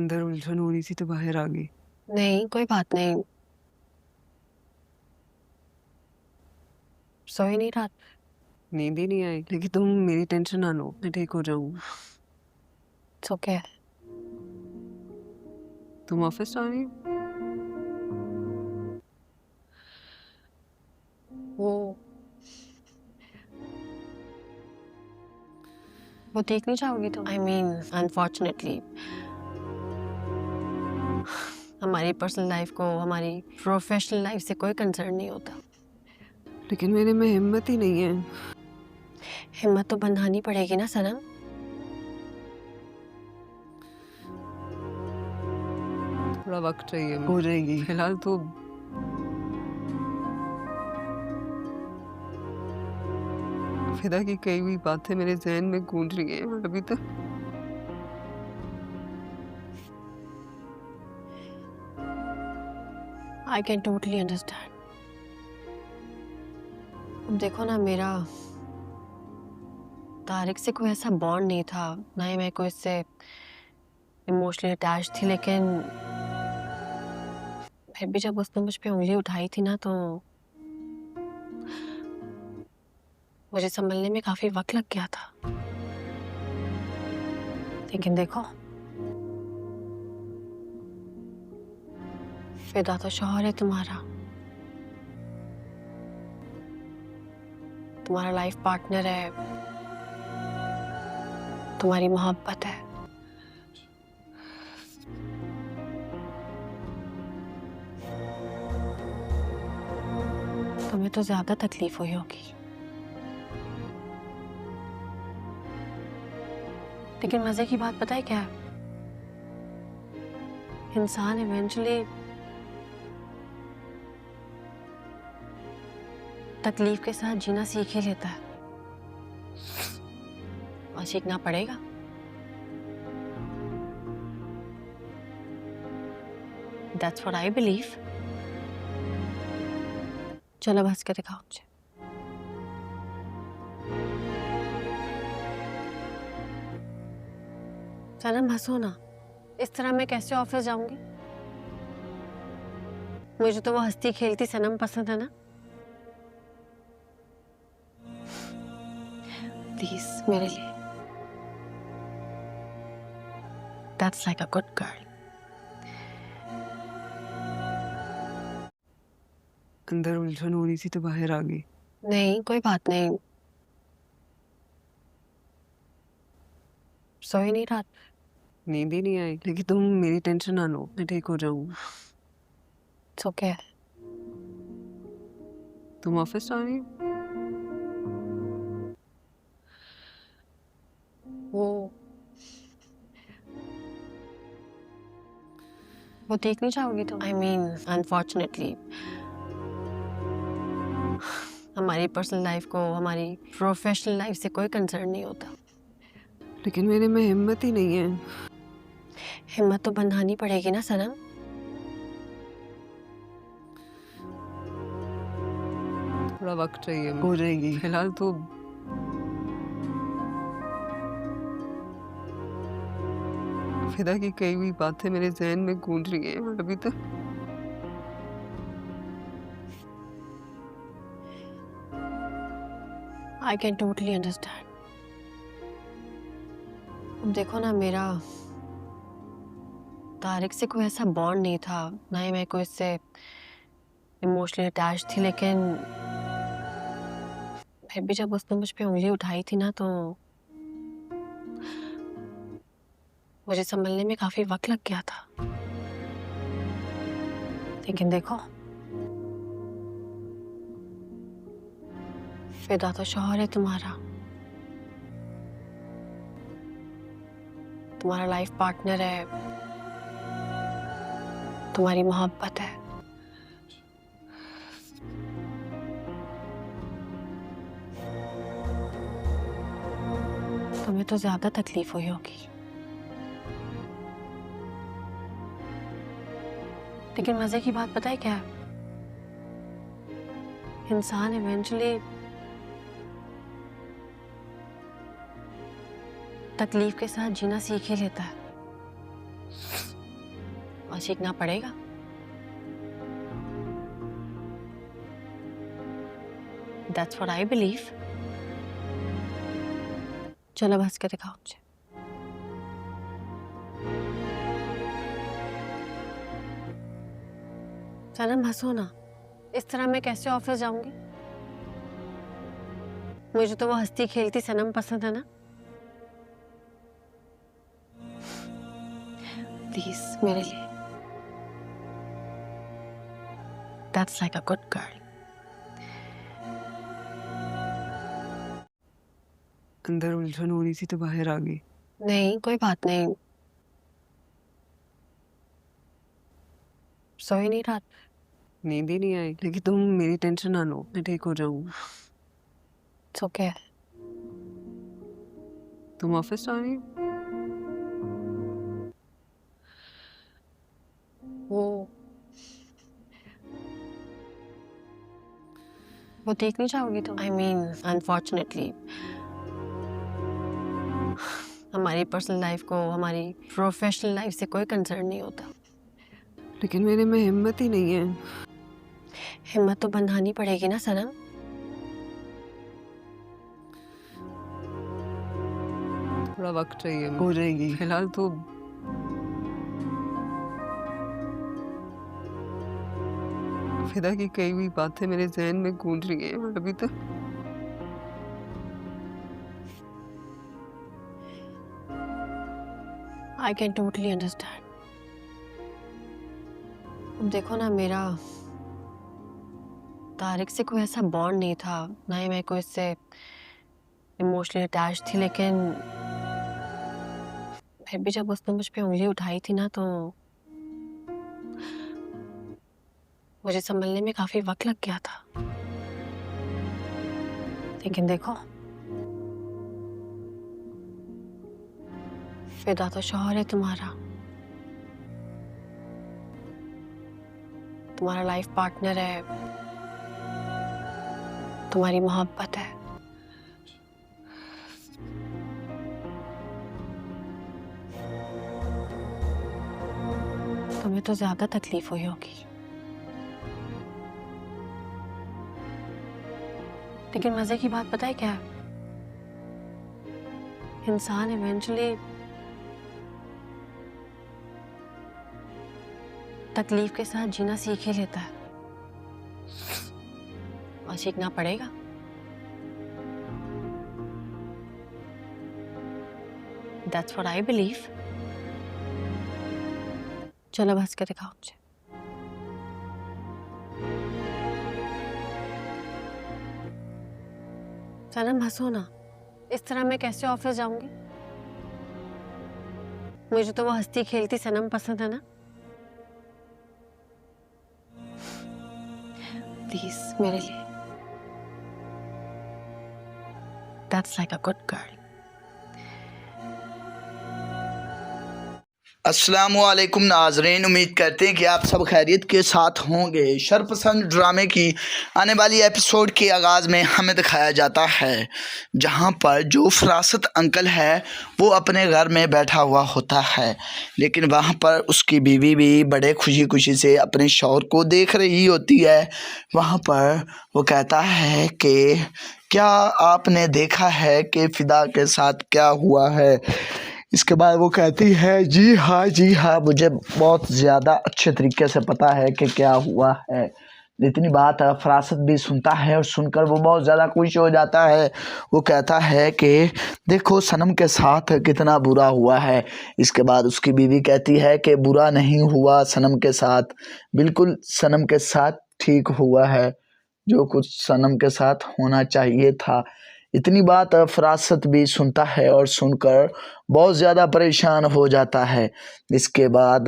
अंदर उलझन हो रही थी तो बाहर आ गई। नहीं, कोई बात नहीं। सोई नहीं रात? नींद ही नहीं आई, लेकिन तुम मेरी टेंशन ना लो, मैं ठीक हो जाऊंगी। It's okay. तुम ऑफिस आ रही हो? वो वो देख नहीं चाहोगी तुम? आई मीन अनफॉर्चुनेटली हमारी पर्सनल लाइफ को हमारी प्रोफेशनल लाइफ से कोई कंसर्न नहीं होता। लेकिन मेरे में हिम्मत ही नहीं है। हिम्मत तो बंधानी पड़ेगी ना सनम। थोड़ा वक्त चाहिए, हो जाएगी। फिलहाल तो फिदा की कई हुई बातें मेरे जहन में गूंज रही हैं और अभी तक आई कैन टोटली अंडरस्टैंड। अब देखो ना, मेरा तारिक से कोई ऐसा बॉन्ड नहीं था, ना ही मैं कोई इससे इमोशनली अटैच थी, लेकिन फिर भी जब उसने मुझ पे उंगली उठाई थी ना, तो मुझे संभलने में काफी वक्त लग गया था। लेकिन देखो, फिदा तो शौहर है तुम्हारा, तुम्हारा लाइफ पार्टनर है, तुम्हारी मोहब्बत है। तुम्हें तो ज्यादा तकलीफ हुई होगी, लेकिन मजे की बात पता है क्या है? इंसान इवेंचुअली तकलीफ के साथ जीना सीख ही लेता है, और सीखना पड़ेगा। That's what I believe. चलो बस के दिखाओ मुझे। सनम हंसो ना, इस तरह मैं कैसे ऑफिस जाऊंगी? मुझे तो वो हंसती खेलती सनम पसंद है ना। प्लीज मेरे लिए। That's like a good girl. अंदर उलझन हो रही थी तो बाहर आ गई। नहीं, कोई बात नहीं। सोई नहीं रात? नींद ही नहीं आई, लेकिन तुम मेरी टेंशन ना लो, मैं ठीक हो जाऊंगी। It's okay. तुम ऑफिस आ रही हो? वो वो देख नहीं चाहोगी तुम? आई मीन अनफॉर्चुनेटली हमारी पर्सनल लाइफ को हमारी प्रोफेशनल लाइफ से कोई कंसर्न नहीं होता। लेकिन मेरे में हिम्मत ही नहीं है। हिम्मत तो बंधानी पड़ेगी ना सनम। थोड़ा वक्त चाहिए, हो जाएगी। फिलहाल तो फिदा की कई हुई बातें मेरे जहन में गूंज रही हैं और अभी तक आई कैन टोटली अंडरस्टैंड। अब देखो ना, मेरा तारिक से कोई ऐसा बॉन्ड नहीं था, ना ही मैं कोई इससे इमोशनली अटैच थी, लेकिन फिर भी जब उसने मुझ पे उंगली उठाई थी ना, तो मुझे संभलने में काफी वक्त लग गया था। लेकिन देखो, फिदा तो शौहर है तुम्हारा, तुम्हारा लाइफ पार्टनर है, तुम्हारी मोहब्बत है। तुम्हें तो ज्यादा तकलीफ हुई होगी, लेकिन मजे की बात पता है क्या है? इंसान इवेंचुअली तकलीफ के साथ जीना सीख ही लेता है, और सीखना पड़ेगा। That's what I believe. चलो हंस के दिखाओ मुझे। सनम हंसो ना, इस तरह मैं कैसे ऑफिस जाऊंगी? मुझे तो वो हंसती खेलती सनम पसंद है ना। प्लीज मेरे लिए। That's like a good girl. अंदर उलझन हो रही थी तो बाहर आ गई। नहीं कोई बात नहीं, सोई नहीं रात। नींद ही नहीं आई, लेकिन तुम मेरी टेंशन ना लो, मैं ठीक हो जाऊंगी। It's okay. तुम ऑफिस जा रही हो? वो देख नहीं चाहोगी तुम? I mean, unfortunately, हमारी पर्सनल लाइफ को हमारी प्रोफेशनल लाइफ से कोई कंसर्न नहीं होता। लेकिन मेरे में हिम्मत ही नहीं है। हिम्मत तो बंधानी पड़ेगी ना सनम। थोड़ा वक्त चाहिए, हो जाएगी। फिलहाल तो फिदा की कई भी बातें मेरे जहन में गूंज रही हैं और अभी तक I can totally understand. अब देखो ना, मेरा तारिक से कोई ऐसा बॉन्ड नहीं था, ना ही मैं कोई इससे इमोशनली अटैच थी, लेकिन फिर भी जब उसने मुझ पे उंगली उठाई थी ना, तो मुझे संभलने में काफी वक्त लग गया था। लेकिन देखो, फिदा तो शौहर है तुम्हारा, तुम्हारा लाइफ पार्टनर है, तुम्हारी मोहब्बत है। तुम्हें तो ज्यादा तकलीफ हुई होगी, लेकिन मजे की बात पता है क्या है? इंसान इवेंचुअली तकलीफ के साथ जीना सीख ही लेता है, और सीखना पड़ेगा। That's what I believe. चलो हंस के दिखाओ मुझे। सनम हंसो ना, इस तरह मैं कैसे ऑफिस जाऊंगी? मुझे तो वो हंसती खेलती सनम पसंद है ना। प्लीज मेरे लिए। That's like a good girl. अस्सलामुअलैकुम नाजरीन, उम्मीद करते हैं कि आप सब खैरियत के साथ होंगे। शरपसंद ड्रामे की आने वाली एपिसोड के आगाज़ में हमें दिखाया जाता है जहां पर जो फरासत अंकल है वो अपने घर में बैठा हुआ होता है, लेकिन वहां पर उसकी बीवी भी बड़े खुशी खुशी से अपने शौहर को देख रही होती है। वहां पर वो कहता है कि क्या आपने देखा है कि फ़िदा के साथ क्या हुआ है? इसके बाद वो कहती है जी हाँ, मुझे बहुत ज़्यादा अच्छे तरीके से पता है कि क्या हुआ है। इतनी बात फरासत भी सुनता है और सुनकर वो बहुत ज़्यादा खुश हो जाता है। वो कहता है कि देखो सनम के साथ कितना बुरा हुआ है। इसके बाद उसकी बीवी कहती है कि बुरा नहीं हुआ सनम के साथ, बिल्कुल सनम के साथ ठीक हुआ है, जो कुछ सनम के साथ होना चाहिए था। इतनी बात फरासत भी सुनता है और सुनकर बहुत ज़्यादा परेशान हो जाता है। इसके बाद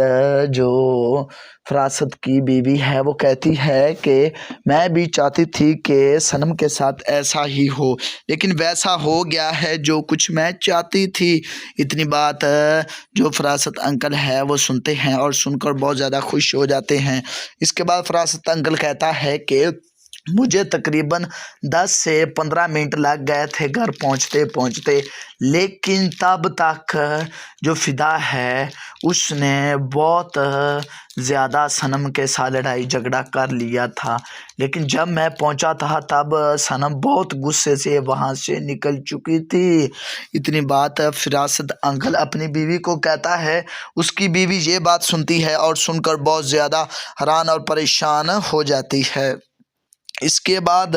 जो फरासत की बीवी है वो कहती है कि मैं भी चाहती थी कि सनम के साथ ऐसा ही हो, लेकिन वैसा हो गया है जो कुछ मैं चाहती थी। इतनी बात जो फरासत अंकल है वो सुनते हैं और सुनकर बहुत ज़्यादा खुश हो जाते हैं। इसके बाद फरासत अंकल कहता है कि मुझे तकरीबन 10 से 15 मिनट लग गए थे घर पहुंचते पहुंचते, लेकिन तब तक जो फ़िदा है उसने बहुत ज़्यादा सनम के साथ लड़ाई झगड़ा कर लिया था। लेकिन जब मैं पहुंचा था तब सनम बहुत गुस्से से वहां से निकल चुकी थी। इतनी बात फिरासत अंकल अपनी बीवी को कहता है। उसकी बीवी ये बात सुनती है और सुनकर बहुत ज़्यादा हैरान और परेशान हो जाती है। इसके बाद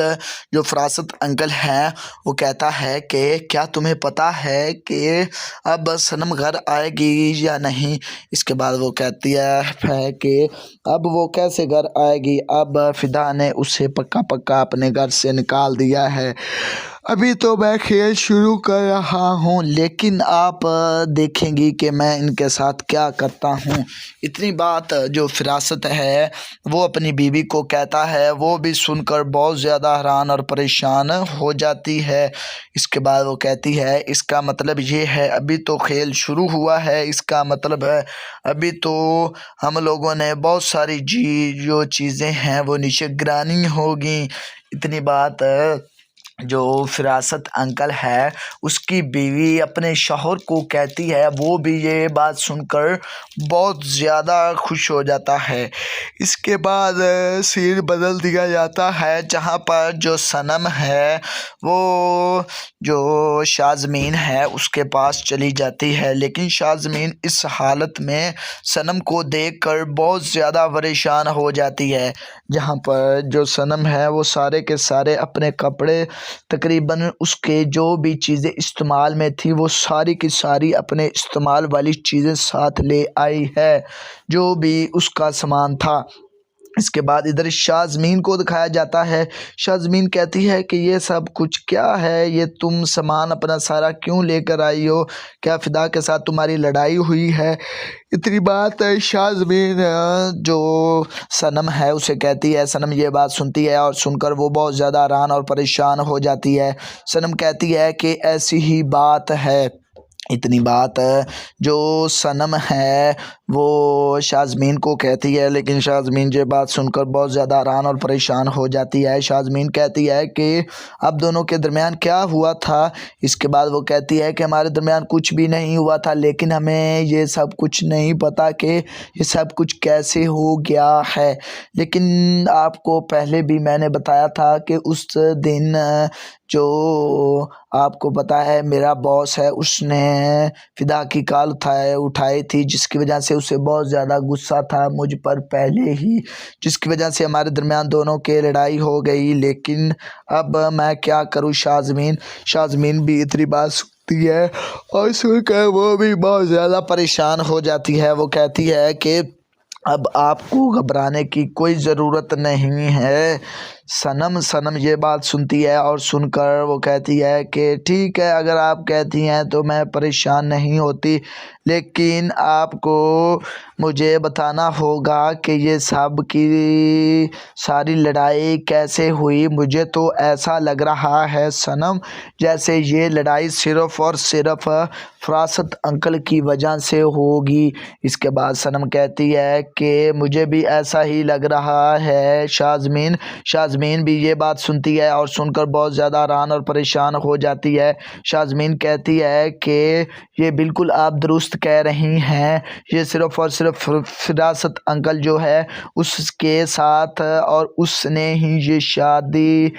जो फरासत अंकल हैं वो कहता है कि क्या तुम्हें पता है कि अब सनम घर आएगी या नहीं। इसके बाद वो कहती है कि अब वो कैसे घर आएगी, अब फ़िदा ने उसे पक्का पक्का अपने घर से निकाल दिया है। अभी तो मैं खेल शुरू कर रहा हूँ, लेकिन आप देखेंगी कि मैं इनके साथ क्या करता हूँ। इतनी बात जो फिरासत है वो अपनी बीवी को कहता है। वो भी सुनकर बहुत ज़्यादा हैरान और परेशान हो जाती है। इसके बाद वो कहती है इसका मतलब ये है अभी तो खेल शुरू हुआ है, इसका मतलब है अभी तो हम लोगों ने बहुत सारी जो चीज़ें हैं वो नीचे गिरानी होगी। इतनी बात जो फिरासत अंकल है उसकी बीवी अपने शौहर को कहती है। वो भी ये बात सुनकर बहुत ज़्यादा खुश हो जाता है। इसके बाद सीन बदल दिया जाता है जहाँ पर जो सनम है वो जो शाज़मीन है उसके पास चली जाती है। लेकिन शाज़मीन इस हालत में सनम को देखकर बहुत ज़्यादा परेशान हो जाती है। जहाँ पर जो सनम है वो सारे के सारे अपने कपड़े तकरीबन उसके जो भी चीज़ें इस्तेमाल में थी वो सारी की सारी अपने इस्तेमाल वाली चीज़ें साथ ले आई है, जो भी उसका सामान था। इसके बाद इधर शाज़मीन को दिखाया जाता है। शाज़मीन कहती है कि ये सब कुछ क्या है, ये तुम सामान अपना सारा क्यों लेकर आई हो, क्या फ़िदा के साथ तुम्हारी लड़ाई हुई है। इतनी बात शाज़मीन जो सनम है उसे कहती है। सनम ये बात सुनती है और सुनकर वो बहुत ज़्यादा हैरान और परेशान हो जाती है। सनम कहती है कि ऐसी ही बात है। इतनी बात जो सनम है वो शाज़मीन को कहती है, लेकिन शाज़मीन ये बात सुनकर बहुत ज़्यादा हैरान और परेशान हो जाती है। शाज़मीन कहती है कि अब दोनों के दरमियान क्या हुआ था। इसके बाद वो कहती है कि हमारे दरमियान कुछ भी नहीं हुआ था, लेकिन हमें ये सब कुछ नहीं पता कि ये सब कुछ कैसे हो गया है। लेकिन आपको पहले भी मैंने बताया था कि उस दिन जो आपको पता है मेरा बॉस है उसने फ़िदा की कॉल उठाई थी, जिसकी वजह से उसे बहुत ज़्यादा गुस्सा था मुझ पर पहले ही, जिसकी वजह से हमारे दरमियान दोनों के लड़ाई हो गई। लेकिन अब मैं क्या करूं। शाज़मीन भी इतनी बात सुनती है और सुनकर वो भी बहुत ज़्यादा परेशान हो जाती है। वो कहती है कि अब आपको घबराने की कोई ज़रूरत नहीं है। सनम ये बात सुनती है और सुनकर वो कहती है कि ठीक है, अगर आप कहती हैं तो मैं परेशान नहीं होती, लेकिन आपको मुझे बताना होगा कि ये सब की सारी लड़ाई कैसे हुई। मुझे तो ऐसा लग रहा है सनम जैसे ये लड़ाई सिर्फ़ और सिर्फ फरासत अंकल की वजह से होगी। इसके बाद सनम कहती है कि मुझे भी ऐसा ही लग रहा है। शाज़मीन भी ये बात सुनती है और सुनकर बहुत ज़्यादा हैरान और परेशान हो जाती है। शाज़मीन कहती है कि ये बिल्कुल आप दुरुस्त कह रही हैं, ये सिर्फ़ और सिर्फ फिरासत अंकल जो है उसके साथ और उसने ही ये शादी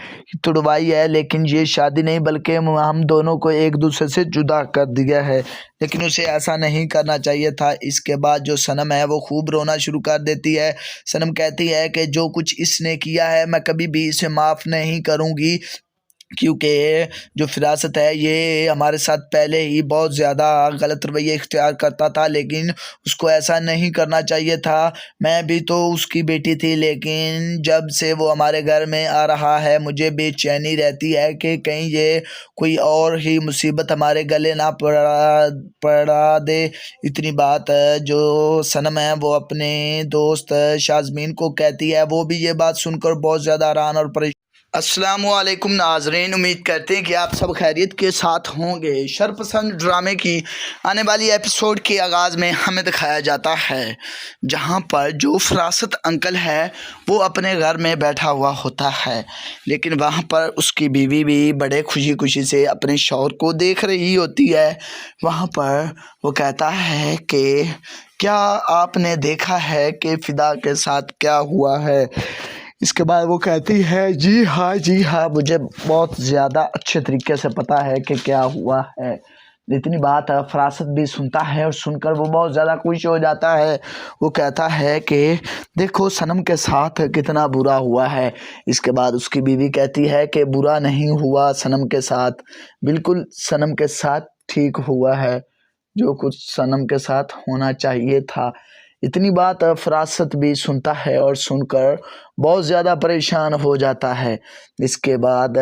तुड़वाई है। लेकिन ये शादी नहीं बल्कि हम दोनों को एक दूसरे से जुदा कर दिया है, लेकिन उसे ऐसा नहीं करना चाहिए था। इसके बाद जो सनम है वो खूब रोना शुरू कर देती है। सनम कहती है कि जो कुछ इसने किया है मैं कभी भी इसे माफ़ नहीं करूँगी, क्योंकि जो फिरासत है ये हमारे साथ पहले ही बहुत ज़्यादा गलत रवैया इख्तियार करता था, लेकिन उसको ऐसा नहीं करना चाहिए था। मैं भी तो उसकी बेटी थी, लेकिन जब से वो हमारे घर में आ रहा है मुझे बेचैनी रहती है कि कहीं ये कोई और ही मुसीबत हमारे गले ना पड़ा दे। इतनी बात जो सनम है वो अपने दोस्त शाज़मीन को कहती है। वो भी ये बात सुनकर बहुत ज़्यादा हैरान और परेशान अस्सलामुअलैकुम नाजरीन, उम्मीद करते हैं कि आप सब खैरियत के साथ होंगे। शरपसंद ड्रामे की आने वाली एपिसोड के आगाज़ में हमें दिखाया जाता है जहां पर जो फरासत अंकल है वो अपने घर में बैठा हुआ होता है, लेकिन वहां पर उसकी बीवी भी बड़े खुशी खुशी से अपने शौहर को देख रही होती है। वहां पर वो कहता है कि क्या आपने देखा है कि फ़िदा के साथ क्या हुआ है। इसके बाद वो कहती है जी हाँ, मुझे बहुत ज़्यादा अच्छे तरीके से पता है कि क्या हुआ है। इतनी बात फरासत भी सुनता है और सुनकर वो बहुत ज़्यादा खुश हो जाता है। वो कहता है कि देखो सनम के साथ कितना बुरा हुआ है। इसके बाद उसकी बीवी कहती है कि बुरा नहीं हुआ सनम के साथ, बिल्कुल सनम के साथ ठीक हुआ है, जो कुछ सनम के साथ होना चाहिए था। इतनी बात फरासत भी सुनता है और सुनकर बहुत ज़्यादा परेशान हो जाता है। इसके बाद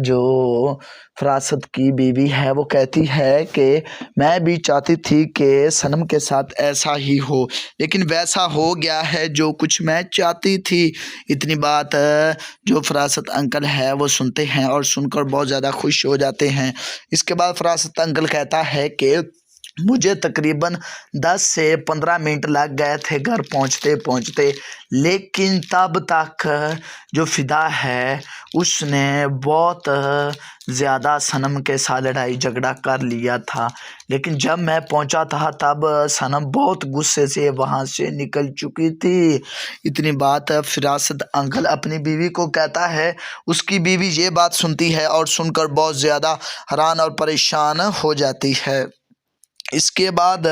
जो फरासत की बीवी है वो कहती है कि मैं भी चाहती थी कि सनम के साथ ऐसा ही हो, लेकिन वैसा हो गया है जो कुछ मैं चाहती थी। इतनी बात जो फरासत अंकल है वो सुनते हैं और सुनकर बहुत ज़्यादा खुश हो जाते हैं। इसके बाद फरासत अंकल कहता है कि मुझे तकरीबन 10 से 15 मिनट लग गए थे घर पहुंचते पहुंचते, लेकिन तब तक जो फ़िदा है उसने बहुत ज़्यादा सनम के साथ लड़ाई झगड़ा कर लिया था। लेकिन जब मैं पहुंचा था तब सनम बहुत गुस्से से वहां से निकल चुकी थी। इतनी बात फरासत अंकल अपनी बीवी को कहता है। उसकी बीवी ये बात सुनती है और सुनकर बहुत ज़्यादा हैरान और परेशान हो जाती है। इसके बाद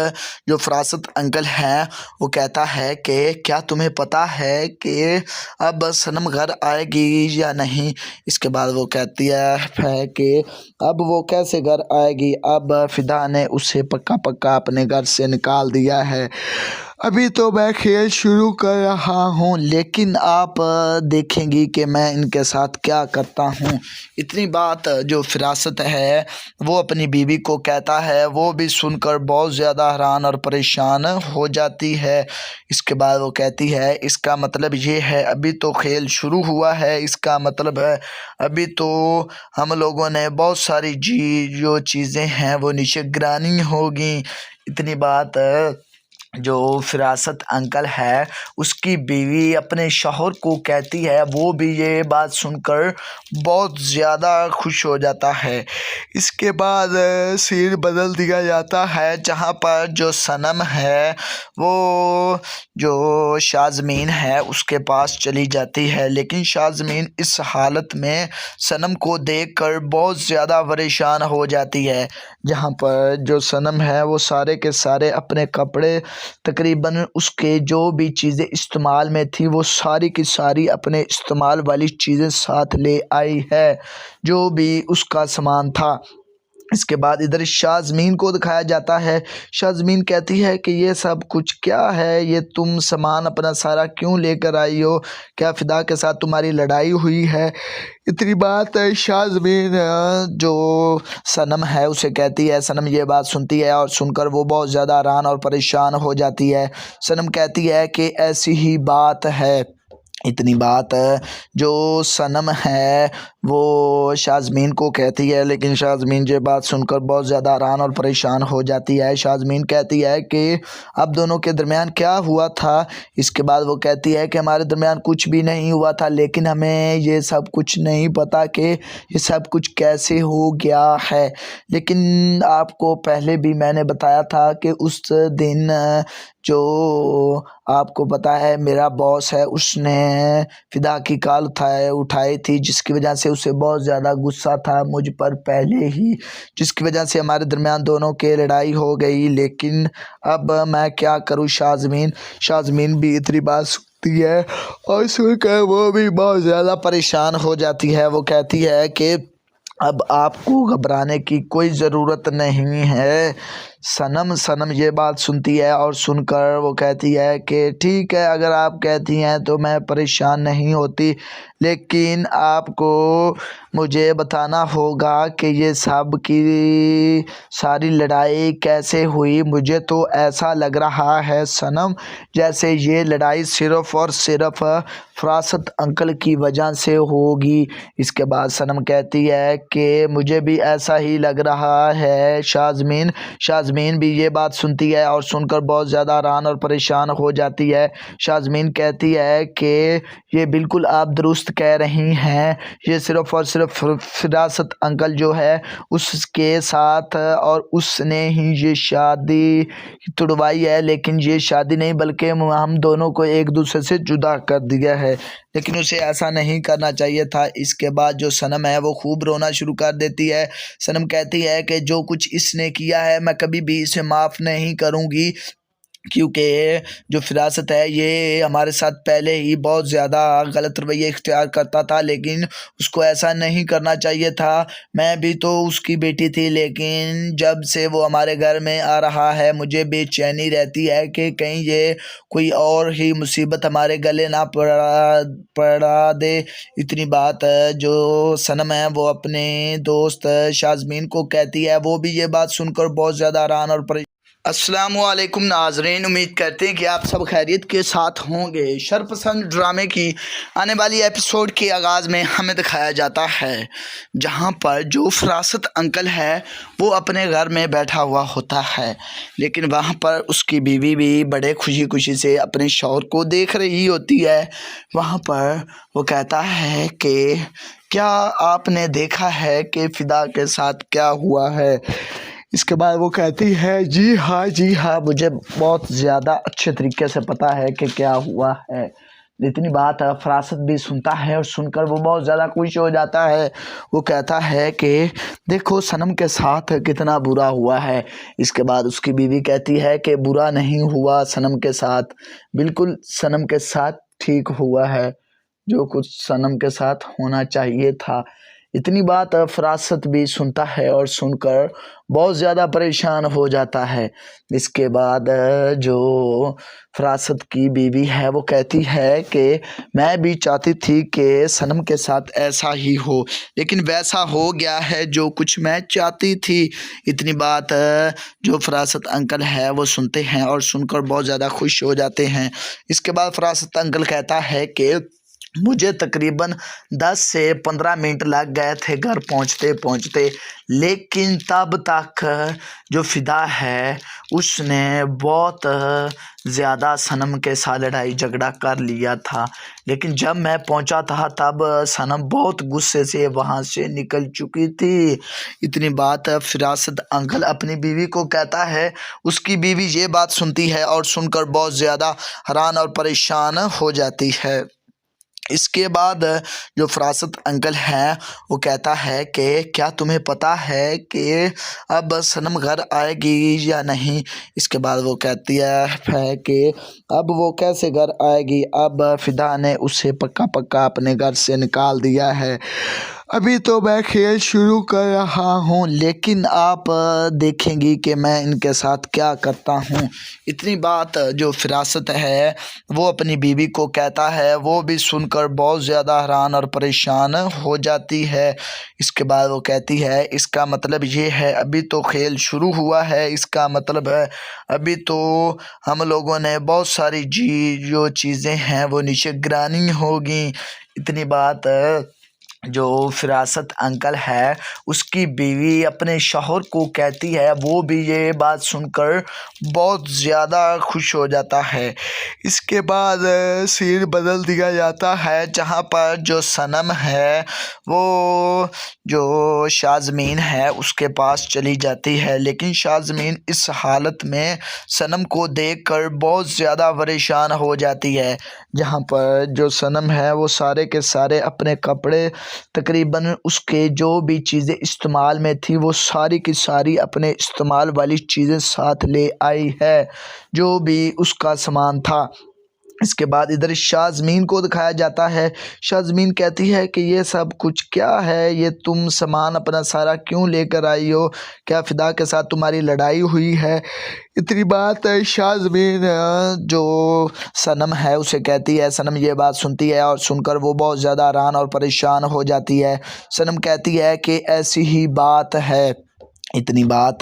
जो फरासत अंकल है वो कहता है कि क्या तुम्हें पता है कि अब सनम घर आएगी या नहीं। इसके बाद वो कहती है कि अब वो कैसे घर आएगी, अब फ़िदा ने उसे पक्का पक्का अपने घर से निकाल दिया है। अभी तो मैं खेल शुरू कर रहा हूँ, लेकिन आप देखेंगी कि मैं इनके साथ क्या करता हूँ। इतनी बात जो फरासत है वो अपनी बीवी को कहता है। वो भी सुनकर बहुत ज़्यादा हैरान और परेशान हो जाती है। इसके बाद वो कहती है इसका मतलब ये है अभी तो खेल शुरू हुआ है, इसका मतलब है अभी तो हम लोगों ने बहुत सारी जो चीज़ें हैं वो नीचे गिरानी होगी। इतनी बात जो फरासत अंकल है उसकी बीवी अपने शौहर को कहती है। वो भी ये बात सुनकर बहुत ज़्यादा खुश हो जाता है। इसके बाद सीन बदल दिया जाता है जहाँ पर जो सनम है वो जो शाज़मीन है उसके पास चली जाती है, लेकिन शाज़मीन इस हालत में सनम को देखकर बहुत ज़्यादा परेशान हो जाती है। जहाँ पर जो सनम है वो सारे के सारे अपने कपड़े, तकरीबन उसके जो भी चीज़ें इस्तेमाल में थी वो सारी की सारी अपने इस्तेमाल वाली चीज़ें साथ ले आई है, जो भी उसका सामान था। इसके बाद इधर शाज़मीन को दिखाया जाता है। शाज़मीन कहती है कि ये सब कुछ क्या है, ये तुम सामान अपना सारा क्यों लेकर आई हो, क्या फ़िदा के साथ तुम्हारी लड़ाई हुई है। इतनी बात शाज़मीन जो सनम है उसे कहती है। सनम ये बात सुनती है और सुनकर वो बहुत ज़्यादा हैरान और परेशान हो जाती है। सनम कहती है कि ऐसी ही बात है। इतनी बात जो सनम है वो शाज़मीन को कहती है, लेकिन शाज़मीन ये बात सुनकर बहुत ज़्यादा हैरान और परेशान हो जाती है। शाज़मीन कहती है कि अब दोनों के दरमियान क्या हुआ था। इसके बाद वो कहती है कि हमारे दरमियान कुछ भी नहीं हुआ था, लेकिन हमें ये सब कुछ नहीं पता कि ये सब कुछ कैसे हो गया है। लेकिन आपको पहले भी मैंने बताया था कि उस दिन जो आपको पता है मेरा बॉस है उसने फ़िदा की कॉल उठाई थी, जिसकी वजह से उसे बहुत ज़्यादा गुस्सा था मुझ पर पहले ही, जिसकी वजह से हमारे दरमियान दोनों के लड़ाई हो गई। लेकिन अब मैं क्या करूं। शाज़मीन भी इतनी बात सुनती है और सुनकर वो भी बहुत ज़्यादा परेशान हो जाती है। वो कहती है कि अब आपको घबराने की कोई ज़रूरत नहीं है, सनम ये बात सुनती है और सुनकर वो कहती है कि ठीक है, अगर आप कहती हैं तो मैं परेशान नहीं होती, लेकिन आपको मुझे बताना होगा कि ये सब की सारी लड़ाई कैसे हुई। मुझे तो ऐसा लग रहा है सनम, जैसे ये लड़ाई सिर्फ़ और सिर्फ़ फ़रासत अंकल की वजह से होगी। इसके बाद सनम कहती है कि मुझे भी ऐसा ही लग रहा है शाज़मीन भी ये बात सुनती है और सुनकर बहुत ज़्यादा हैरान और परेशान हो जाती है। शाज़मीन कहती है कि ये बिल्कुल आप दुरुस्त कह रही हैं, ये सिर्फ़ और सिर्फ फ़रासत अंकल जो है उसके साथ और उसने ही ये शादी तुड़वाई है, लेकिन ये शादी नहीं बल्कि हम दोनों को एक दूसरे से जुदा कर दिया है, लेकिन उसे ऐसा नहीं करना चाहिए था। इसके बाद जो सनम है वो खूब रोना शुरू कर देती है। सनम कहती है कि जो कुछ इसने किया है मैं कभी भी इसे माफ़ नहीं करूँगी, क्योंकि जो फ़रासत है ये हमारे साथ पहले ही बहुत ज़्यादा गलत रवैया इख्तियार करता था, लेकिन उसको ऐसा नहीं करना चाहिए था। मैं भी तो उसकी बेटी थी, लेकिन जब से वो हमारे घर में आ रहा है मुझे बेचैनी रहती है कि कहीं ये कोई और ही मुसीबत हमारे गले ना पड़ा दे। इतनी बात जो सनम है वो अपने दोस्त शाज़मीन को कहती है। वो भी ये बात सुनकर बहुत ज़्यादा हैरान और अस्सलामुअलैकुम नाज़रीन, उम्मीद करते हैं कि आप सब खैरियत के साथ होंगे। शरपसंद ड्रामे की आने वाली एपिसोड के आगाज़ में हमें दिखाया जाता है जहां पर जो फ़रासत अंकल है वो अपने घर में बैठा हुआ होता है, लेकिन वहां पर उसकी बीवी भी बड़े खुशी खुशी से अपने शौहर को देख रही होती है। वहां पर वो कहता है कि क्या आपने देखा है कि फ़िदा के साथ क्या हुआ है। इसके बाद वो कहती है जी हाँ, मुझे बहुत ज़्यादा अच्छे तरीके से पता है कि क्या हुआ है। इतनी बात फ़रासत भी सुनता है और सुनकर वो बहुत ज़्यादा खुश हो जाता है। वो कहता है कि देखो सनम के साथ कितना बुरा हुआ है। इसके बाद उसकी बीवी कहती है कि बुरा नहीं हुआ सनम के साथ, बिल्कुल सनम के साथ ठीक हुआ है, जो कुछ सनम के साथ होना चाहिए था। इतनी बात फ़रासत भी सुनता है और सुनकर बहुत ज़्यादा परेशान हो जाता है। इसके बाद जो फ़रासत की बीवी है वो कहती है कि मैं भी चाहती थी कि सनम के साथ ऐसा ही हो, लेकिन वैसा हो गया है जो कुछ मैं चाहती थी। इतनी बात जो फ़रासत अंकल है वो सुनते हैं और सुनकर बहुत ज़्यादा खुश हो जाते हैं। इसके बाद फ़रासत अंकल कहता है कि मुझे तकरीबन 10 से 15 मिनट लग गए थे घर पहुंचते पहुंचते, लेकिन तब तक जो फ़िदा है उसने बहुत ज़्यादा सनम के साथ लड़ाई झगड़ा कर लिया था। लेकिन जब मैं पहुंचा था तब सनम बहुत गुस्से से वहां से निकल चुकी थी। इतनी बात फ़रासत अंकल अपनी बीवी को कहता है। उसकी बीवी ये बात सुनती है और सुनकर बहुत ज़्यादा हैरान और परेशान हो जाती है। इसके बाद जो फ़रासत अंकल है वो कहता है कि क्या तुम्हें पता है कि अब सनम घर आएगी या नहीं। इसके बाद वो कहती है कि अब वो कैसे घर आएगी, अब फ़िदा ने उसे पक्का पक्का अपने घर से निकाल दिया है। अभी तो मैं खेल शुरू कर रहा हूँ, लेकिन आप देखेंगी कि मैं इनके साथ क्या करता हूँ। इतनी बात जो फ़रासत है वो अपनी बीवी को कहता है। वो भी सुनकर बहुत ज़्यादा हैरान और परेशान हो जाती है। इसके बाद वो कहती है इसका मतलब ये है अभी तो खेल शुरू हुआ है, इसका मतलब है अभी तो हम लोगों ने बहुत सारी जो चीज़ें हैं वो नीचे गिरानी होगी। इतनी बात जो फ़रासत अंकल है उसकी बीवी अपने शौहर को कहती है। वो भी ये बात सुनकर बहुत ज़्यादा खुश हो जाता है। इसके बाद सीन बदल दिया जाता है जहाँ पर जो सनम है वो जो शाज़मीन है उसके पास चली जाती है, लेकिन शाज़मीन इस हालत में सनम को देखकर बहुत ज़्यादा परेशान हो जाती है। जहाँ पर जो सनम है वो सारे के सारे अपने कपड़े, तकरीबन उसके जो भी चीज़ें इस्तेमाल में थी वो सारी की सारी अपने इस्तेमाल वाली चीज़ें साथ ले आई है, जो भी उसका सामान था। इसके बाद इधर शाज़मीन को दिखाया जाता है। शाज़मीन कहती है कि ये सब कुछ क्या है, ये तुम सामान अपना सारा क्यों लेकर आई हो, क्या फ़िदा के साथ तुम्हारी लड़ाई हुई है। इतनी बात शाज़मीन जो सनम है उसे कहती है। सनम ये बात सुनती है और सुनकर वो बहुत ज़्यादा हैरान और परेशान हो जाती है। सनम कहती है कि ऐसी ही बात है। इतनी बात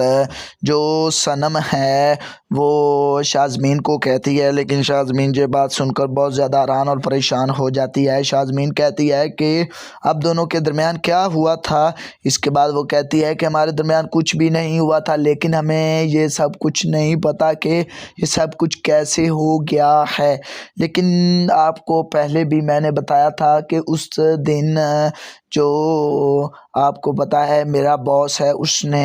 जो सनम है वो शाज़मीन को कहती है, लेकिन शाज़मीन ये बात सुनकर बहुत ज़्यादा हैरान और परेशान हो जाती है। शाज़मीन कहती है कि अब दोनों के दरमियान क्या हुआ था। इसके बाद वो कहती है कि हमारे दरमियान कुछ भी नहीं हुआ था, लेकिन हमें ये सब कुछ नहीं पता कि ये सब कुछ कैसे हो गया है। लेकिन आपको पहले भी मैंने बताया था कि उस दिन जो आपको पता है मेरा बॉस है उसने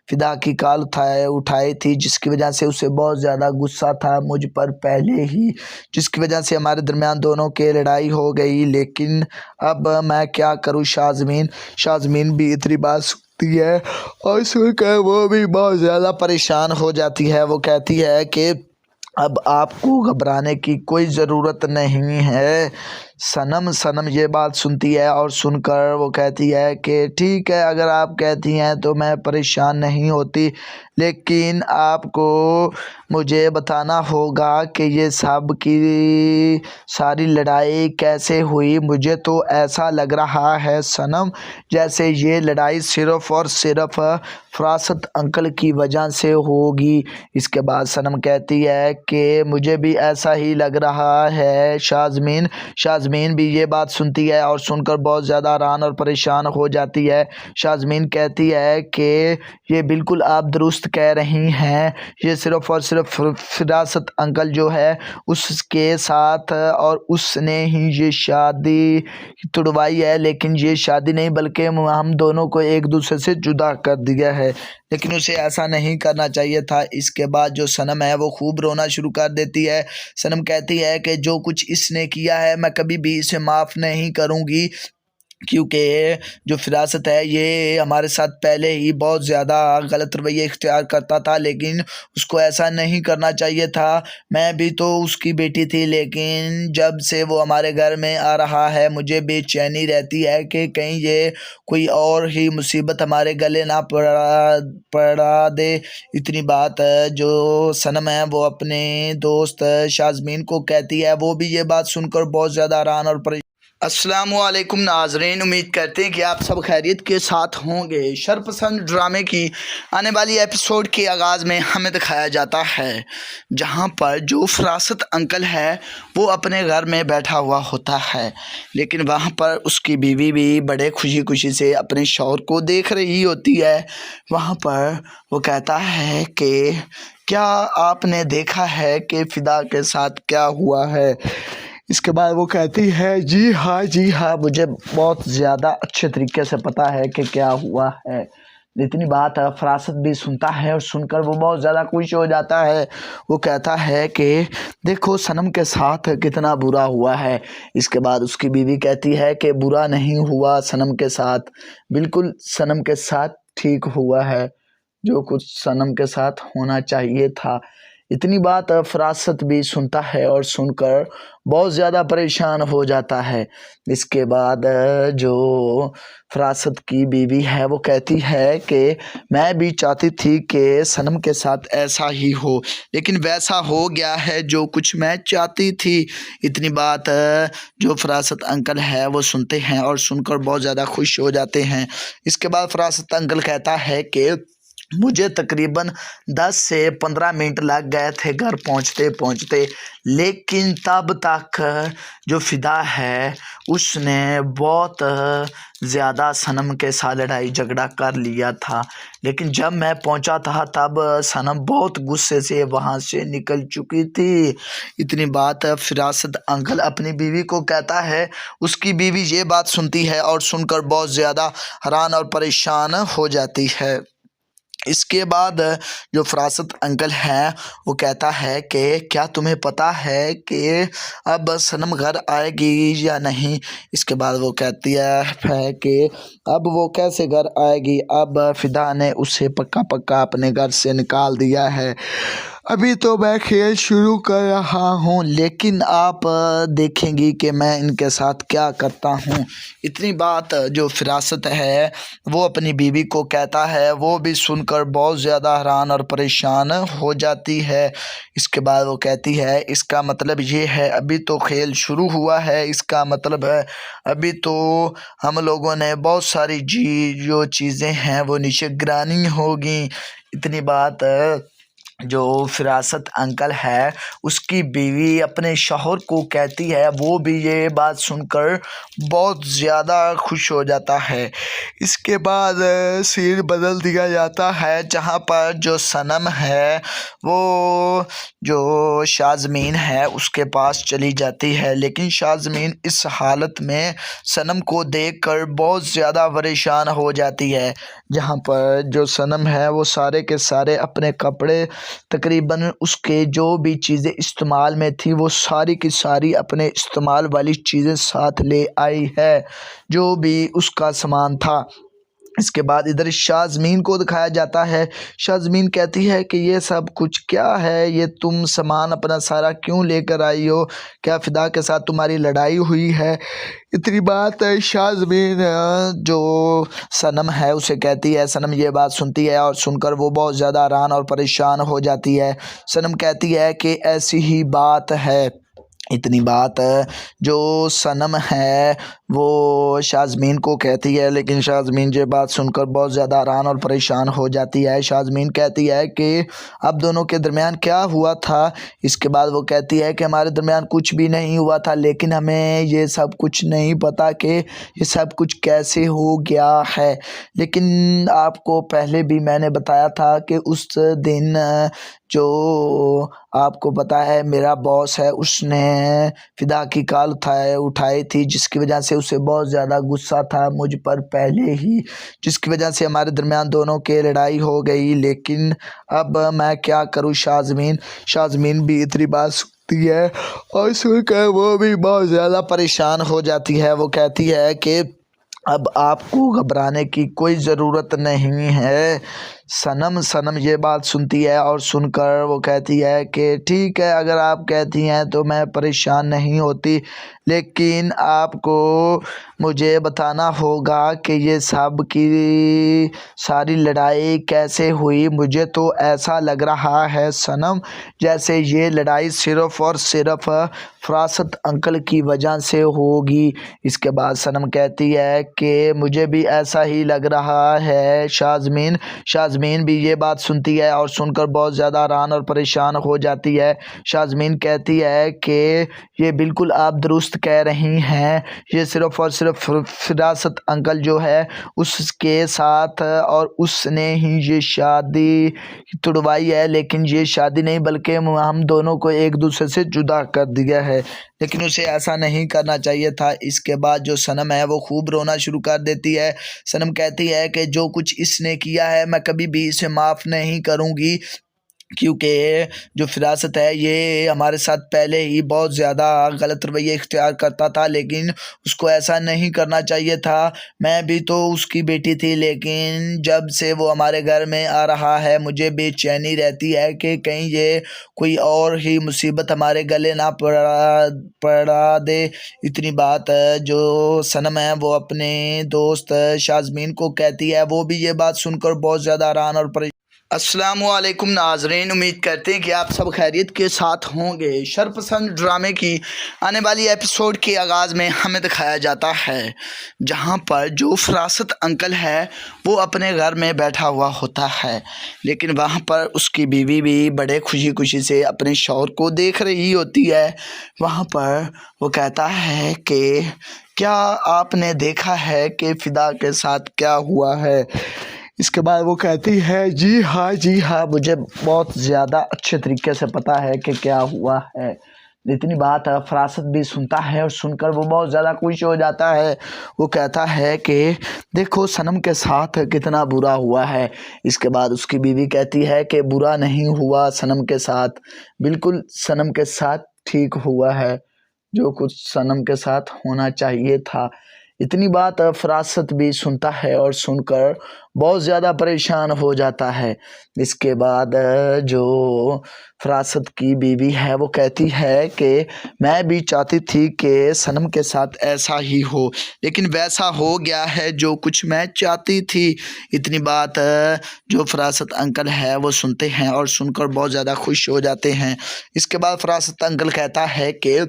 फ़िदा की कॉल उठाई थी, जिसकी वजह से उसे बहुत ज़्यादा गुस्सा था मुझ पर पहले ही, जिसकी वजह से हमारे दरमियान दोनों के लड़ाई हो गई। लेकिन अब मैं क्या करूं शाज़मीन भी इतनी बात सुनती है और सुनकर वो भी बहुत ज़्यादा परेशान हो जाती है। वो कहती है कि अब आपको घबराने की कोई ज़रूरत नहीं है। सनम ये बात सुनती है और सुनकर वो कहती है कि ठीक है, अगर आप कहती हैं तो मैं परेशान नहीं होती, लेकिन आपको मुझे बताना होगा कि ये सब की सारी लड़ाई कैसे हुई। मुझे तो ऐसा लग रहा है सनम जैसे ये लड़ाई सिर्फ़ और सिर्फ फ़रासत अंकल की वजह से होगी। इसके बाद सनम कहती है कि मुझे भी ऐसा ही लग रहा है। शाज़मीन भी ये बात सुनती है और सुनकर बहुत ज़्यादा हैरान और परेशान हो जाती है। शाज़मीन कहती है कि ये बिल्कुल आप दुरुस्त कह रही हैं, ये सिर्फ़ और सिर्फ फ़रासत अंकल जो है उसके साथ और उसने ही ये शादी तुड़वाई है। लेकिन ये शादी नहीं बल्कि हम दोनों को एक दूसरे से जुदा कर दिया है, लेकिन उसे ऐसा नहीं करना चाहिए था। इसके बाद जो सनम है वो खूब रोना शुरू कर देती है। सनम कहती है कि जो कुछ इसने किया है मैं कभी भी इसे माफ़ नहीं करूँगी, क्योंकि जो फ़रासत है ये हमारे साथ पहले ही बहुत ज़्यादा गलत रवैया इख्तियार करता था, लेकिन उसको ऐसा नहीं करना चाहिए था। मैं भी तो उसकी बेटी थी, लेकिन जब से वो हमारे घर में आ रहा है मुझे बेचैनी रहती है कि कहीं ये कोई और ही मुसीबत हमारे गले ना पड़ा दे। इतनी बात जो सनम है वो अपने दोस्त शाज़मीन को कहती है। वो भी ये बात सुनकर बहुत ज़्यादा हैरान और अस्सलामुअलैकुम नाज़रीन, उम्मीद करते हैं कि आप सब खैरियत के साथ होंगे। शरपसंद ड्रामे की आने वाली एपिसोड के आगाज़ में हमें दिखाया जाता है जहां पर जो फ़रासत अंकल है वो अपने घर में बैठा हुआ होता है, लेकिन वहां पर उसकी बीवी भी बड़े खुशी खुशी से अपने शौहर को देख रही होती है। वहां पर वो कहता है कि क्या आपने देखा है कि फ़िदा के साथ क्या हुआ है। इसके बाद वो कहती है जी हाँ, मुझे बहुत ज़्यादा अच्छे तरीके से पता है कि क्या हुआ है। इतनी बात फ़रासत भी सुनता है और सुनकर वो बहुत ज़्यादा खुश हो जाता है। वो कहता है कि देखो सनम के साथ कितना बुरा हुआ है। इसके बाद उसकी बीवी कहती है कि बुरा नहीं हुआ सनम के साथ, बिल्कुल सनम के साथ ठीक हुआ है, जो कुछ सनम के साथ होना चाहिए था। इतनी बात फ़रासत भी सुनता है और सुनकर बहुत ज़्यादा परेशान हो जाता है। इसके बाद जो फ़रासत की बीवी है वो कहती है कि मैं भी चाहती थी कि सनम के साथ ऐसा ही हो, लेकिन वैसा हो गया है जो कुछ मैं चाहती थी। इतनी बात जो फ़रासत अंकल है वो सुनते हैं और सुनकर बहुत ज़्यादा खुश हो जाते हैं। इसके बाद फ़रासत अंकल कहता है कि मुझे तकरीबन 10 से 15 मिनट लग गए थे घर पहुंचते पहुंचते, लेकिन तब तक जो फ़िदा है उसने बहुत ज़्यादा सनम के साथ लड़ाई झगड़ा कर लिया था। लेकिन जब मैं पहुंचा था तब सनम बहुत गुस्से से वहां से निकल चुकी थी। इतनी बात फ़रासत अंकल अपनी बीवी को कहता है। उसकी बीवी ये बात सुनती है और सुनकर बहुत ज़्यादा हैरान और परेशान हो जाती है। इसके बाद जो फ़रासत अंकल है वो कहता है कि क्या तुम्हें पता है कि अब सनम घर आएगी या नहीं। इसके बाद वो कहती है कि अब वो कैसे घर आएगी, अब फ़िदा ने उसे पक्का अपने घर से निकाल दिया है। अभी तो मैं खेल शुरू कर रहा हूँ, लेकिन आप देखेंगी कि मैं इनके साथ क्या करता हूँ। इतनी बात जो फिरासत है वो अपनी बीवी को कहता है। वो भी सुनकर बहुत ज़्यादा हैरान और परेशान हो जाती है। इसके बाद वो कहती है, इसका मतलब ये है अभी तो खेल शुरू हुआ है, इसका मतलब है अभी तो हम लोगों ने बहुत सारी जो चीज़ें हैं वो नीचे गिरानी होगी। इतनी बात जो फिरासत अंकल है उसकी बीवी अपने शौहर को कहती है। वो भी ये बात सुनकर बहुत ज़्यादा खुश हो जाता है। इसके बाद सीन बदल दिया जाता है, जहाँ पर जो सनम है वो जो शाज़मीन है उसके पास चली जाती है। लेकिन शाज़मीन इस हालत में सनम को देखकर बहुत ज़्यादा परेशान हो जाती है। जहाँ पर जो सनम है वो सारे के सारे अपने कपड़े, तकरीबन उसके जो भी चीज़ें इस्तेमाल में थी वो सारी की सारी अपने इस्तेमाल वाली चीज़ें साथ ले आई है, जो भी उसका सामान था। इसके बाद इधर शाज़मीन को दिखाया जाता है। शाज़मीन कहती है कि ये सब कुछ क्या है, ये तुम सामान अपना सारा क्यों लेकर आई हो, क्या फ़िदा के साथ तुम्हारी लड़ाई हुई है। इतनी बात शाज़मीन जो सनम है उसे कहती है। सनम ये बात सुनती है और सुनकर वो बहुत ज़्यादा हैरान और परेशान हो जाती है। सनम कहती है कि ऐसी ही बात है। इतनी बात जो सनम है वो शाज़मीन को कहती है, लेकिन शाज़मीन ये बात सुनकर बहुत ज़्यादा हैरान और परेशान हो जाती है। शाज़मीन कहती है कि अब दोनों के दरमियान क्या हुआ था। इसके बाद वो कहती है कि हमारे दरमियान कुछ भी नहीं हुआ था, लेकिन हमें ये सब कुछ नहीं पता कि ये सब कुछ कैसे हो गया है। लेकिन आपको पहले भी मैंने बताया था कि उस दिन जो आपको पता है मेरा बॉस है उसने फ़िदा की कॉल उठाई थी, जिसकी वजह से उसे बहुत ज़्यादा गुस्सा था मुझ पर पहले ही, जिसकी वजह से हमारे दरमियान दोनों के लड़ाई हो गई। लेकिन अब मैं क्या करूं शाज़मीन भी इतनी बात सुनती है और सुनकर वो भी बहुत ज़्यादा परेशान हो जाती है। वो कहती है कि अब आपको घबराने की कोई ज़रूरत नहीं है। सनम ये बात सुनती है और सुनकर वो कहती है कि ठीक है, अगर आप कहती हैं तो मैं परेशान नहीं होती, लेकिन आपको मुझे बताना होगा कि ये सब की सारी लड़ाई कैसे हुई। मुझे तो ऐसा लग रहा है सनम जैसे ये लड़ाई सिर्फ़ और सिर्फ फ़रासत अंकल की वजह से होगी। इसके बाद सनम कहती है कि मुझे भी ऐसा ही लग रहा है। शाज़मीन भी ये बात सुनती है और सुनकर बहुत ज़्यादा हैरान और परेशान हो जाती है। शाज़मीन कहती है कि ये बिल्कुल आप दुरुस्त कह रही हैं, ये सिर्फ़ और सिर्फ फ़रासत अंकल जो है उसके साथ और उसने ही ये शादी तुड़वाई है। लेकिन ये शादी नहीं बल्कि हम दोनों को एक दूसरे से जुदा कर दिया है, लेकिन उसे ऐसा नहीं करना चाहिए था। इसके बाद जो सनम है वो खूब रोना शुरू कर देती है। सनम कहती है कि जो कुछ इसने किया है मैं कभी भी इसे माफ़ नहीं करूँगी, क्योंकि जो फ़रासत है ये हमारे साथ पहले ही बहुत ज़्यादा गलत रवैया इख्तियार करता था, लेकिन उसको ऐसा नहीं करना चाहिए था। मैं भी तो उसकी बेटी थी, लेकिन जब से वो हमारे घर में आ रहा है मुझे बेचैनी रहती है कि कहीं ये कोई और ही मुसीबत हमारे गले ना पड़ा दे। इतनी बात जो सनम है वो अपने दोस्त शाज़मीन को कहती है। वो भी ये बात सुनकर बहुत ज़्यादा हैरान और अस्सलामुअलैकुम नाज़रीन, उम्मीद करते हैं कि आप सब खैरियत के साथ होंगे। शरपसंद ड्रामे की आने वाली एपिसोड के आगाज़ में हमें दिखाया जाता है, जहां पर जो फ़रासत अंकल है वो अपने घर में बैठा हुआ होता है, लेकिन वहां पर उसकी बीवी भी बड़े खुशी खुशी से अपने शौहर को देख रही होती है। वहां पर वो कहता है कि क्या आपने देखा है कि फ़िदा के साथ क्या हुआ है। इसके बाद वो कहती है जी हाँ, मुझे बहुत ज़्यादा अच्छे तरीके से पता है कि क्या हुआ है। इतनी बात फ़रासत भी सुनता है और सुनकर वो बहुत ज़्यादा खुश हो जाता है। वो कहता है कि देखो सनम के साथ कितना बुरा हुआ है। इसके बाद उसकी बीवी कहती है कि बुरा नहीं हुआ सनम के साथ, बिल्कुल सनम के साथ ठीक हुआ है, जो कुछ सनम के साथ होना चाहिए था। इतनी बात फरासत भी सुनता है और सुनकर बहुत ज़्यादा परेशान हो जाता है। इसके बाद जो फरासत की बीवी है वो कहती है कि मैं भी चाहती थी कि सनम के साथ ऐसा ही हो, लेकिन वैसा हो गया है जो कुछ मैं चाहती थी। इतनी बात जो फरासत अंकल है वो सुनते हैं और सुनकर बहुत ज़्यादा खुश हो जाते हैं। इसके बाद फरासत अंकल कहता है कि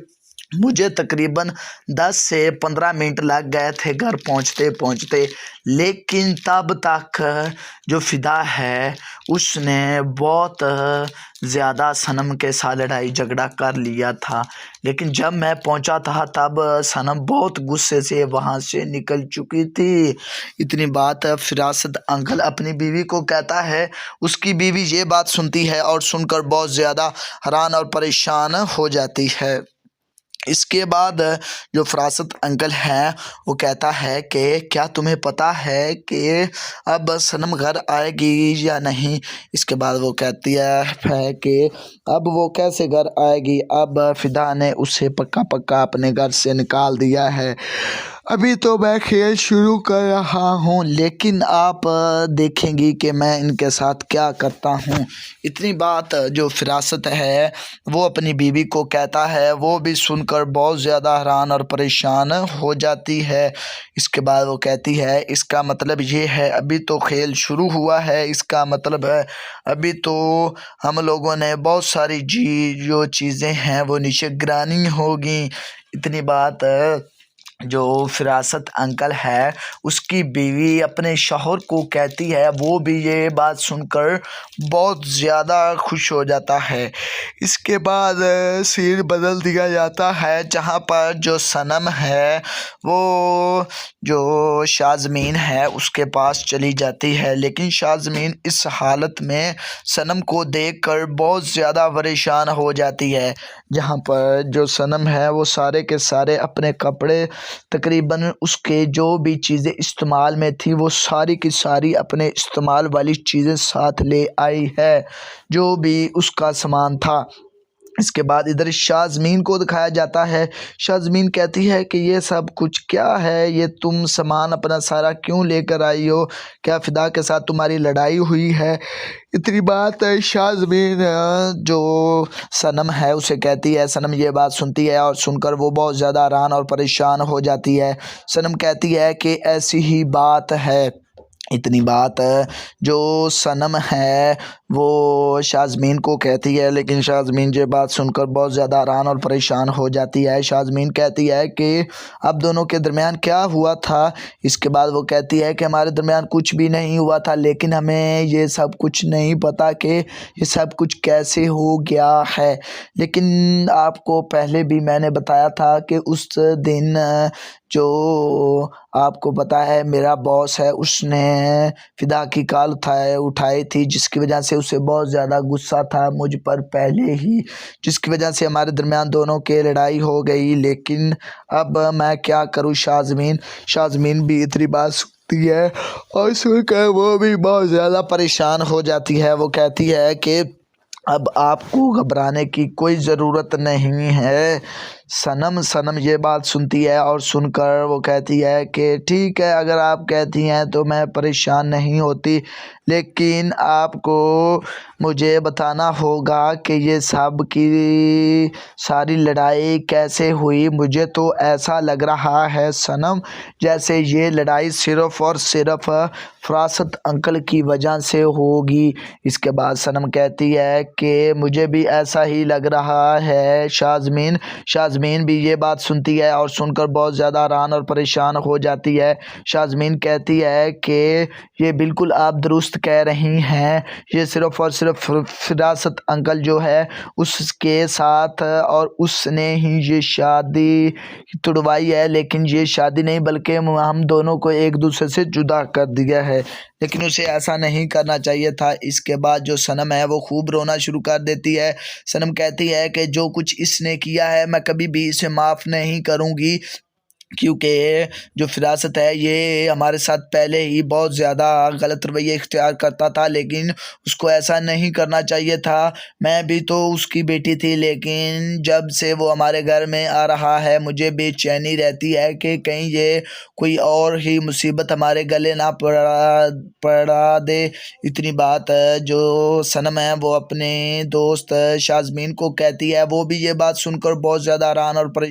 मुझे तकरीबन 10 से 15 मिनट लग गए थे घर पहुंचते पहुंचते, लेकिन तब तक जो फ़िदा है उसने बहुत ज़्यादा सनम के साथ लड़ाई झगड़ा कर लिया था। लेकिन जब मैं पहुंचा था तब सनम बहुत गुस्से से वहां से निकल चुकी थी। इतनी बात फिरासत अंकल अपनी बीवी को कहता है। उसकी बीवी ये बात सुनती है और सुनकर बहुत ज़्यादा हैरान और परेशान हो जाती है। इसके बाद जो फरासत अंकल है वो कहता है कि क्या तुम्हें पता है कि अब सनम घर आएगी या नहीं। इसके बाद वो कहती है कि अब वो कैसे घर आएगी, अब फ़िदा ने उसे पक्का पक्का अपने घर से निकाल दिया है। अभी तो मैं खेल शुरू कर रहा हूँ, लेकिन आप देखेंगी कि मैं इनके साथ क्या करता हूँ। इतनी बात जो फिरासत है वो अपनी बीवी को कहता है। वो भी सुनकर बहुत ज़्यादा हैरान और परेशान हो जाती है। इसके बाद वो कहती है इसका मतलब ये है अभी तो खेल शुरू हुआ है, इसका मतलब है अभी तो हम लोगों ने बहुत सारी जो चीज़ें हैं वो नीचे गिरानी होगी। इतनी बात जो फिरासत अंकल है उसकी बीवी अपने शौहर को कहती है। वो भी ये बात सुनकर बहुत ज़्यादा खुश हो जाता है। इसके बाद सीन बदल दिया जाता है जहाँ पर जो सनम है वो जो शाज़मीन है उसके पास चली जाती है, लेकिन शाज़मीन इस हालत में सनम को देखकर बहुत ज़्यादा परेशान हो जाती है। जहाँ पर जो सनम है वो सारे के सारे अपने कपड़े तकरीबन उसके जो भी चीज़ें इस्तेमाल में थी वो सारी की सारी अपने इस्तेमाल वाली चीज़ें साथ ले आई है, जो भी उसका सामान था। इसके बाद इधर शाज़मीन को दिखाया जाता है। शाज़मीन कहती है कि ये सब कुछ क्या है, ये तुम सामान अपना सारा क्यों लेकर आई हो, क्या फ़िदा के साथ तुम्हारी लड़ाई हुई है। इतनी बात शाज़मीन जो सनम है उसे कहती है। सनम ये बात सुनती है और सुनकर वो बहुत ज़्यादा हैरान और परेशान हो जाती है। सनम कहती है कि ऐसी ही बात है। इतनी बात जो सनम है वो शाज़मीन को कहती है, लेकिन शाज़मीन ये बात सुनकर बहुत ज़्यादा हैरान और परेशान हो जाती है। शाज़मीन कहती है कि अब दोनों के दरमियान क्या हुआ था। इसके बाद वो कहती है कि हमारे दरमियान कुछ भी नहीं हुआ था, लेकिन हमें ये सब कुछ नहीं पता कि ये सब कुछ कैसे हो गया है। लेकिन आपको पहले भी मैंने बताया था कि उस दिन जो आपको पता है मेरा बॉस है उसने फ़िदा की कॉल उठाई थी, जिसकी वजह से उसे बहुत ज़्यादा गुस्सा था मुझ पर पहले ही, जिसकी वजह से हमारे दरमियान दोनों के लड़ाई हो गई। लेकिन अब मैं क्या करूं। शाज़मीन भी इतनी बात सुनती है और सुनकर वो भी बहुत ज़्यादा परेशान हो जाती है। वो कहती है कि अब आपको घबराने की कोई ज़रूरत नहीं है। सनम ये बात सुनती है और सुनकर वो कहती है कि ठीक है, अगर आप कहती हैं तो मैं परेशान नहीं होती, लेकिन आपको मुझे बताना होगा कि ये सब की सारी लड़ाई कैसे हुई। मुझे तो ऐसा लग रहा है सनम जैसे ये लड़ाई सिर्फ़ और सिर्फ फरासत अंकल की वजह से होगी। इसके बाद सनम कहती है कि मुझे भी ऐसा ही लग रहा है। शाज़मीन भी ये बात सुनती है और सुनकर बहुत ज़्यादा हैरान और परेशान हो जाती है। शाज़मीन कहती है कि ये बिल्कुल आप दुरुस्त कह रही हैं, ये सिर्फ़ और सिर्फ फिरासत अंकल जो है उसके साथ और उसने ही ये शादी तुड़वाई है, लेकिन ये शादी नहीं बल्कि हम दोनों को एक दूसरे से जुदा कर दिया है, लेकिन उसे ऐसा नहीं करना चाहिए था। इसके बाद जो सनम है वो खूब रोना शुरू कर देती है। सनम कहती है कि जो कुछ इसने किया है मैं कभी भी इसे माफ़ नहीं करूँगी। क्योंकि जो फिरासत है ये हमारे साथ पहले ही बहुत ज़्यादा गलत रवैया इख्तियार करता था, लेकिन उसको ऐसा नहीं करना चाहिए था। मैं भी तो उसकी बेटी थी, लेकिन जब से वो हमारे घर में आ रहा है मुझे बेचैनी रहती है कि कहीं ये कोई और ही मुसीबत हमारे गले ना पड़ा दे। इतनी बात जो सनम है वो अपने दोस्त शाज़मीन को कहती है। वो भी ये बात सुनकर बहुत ज़्यादा हैरान और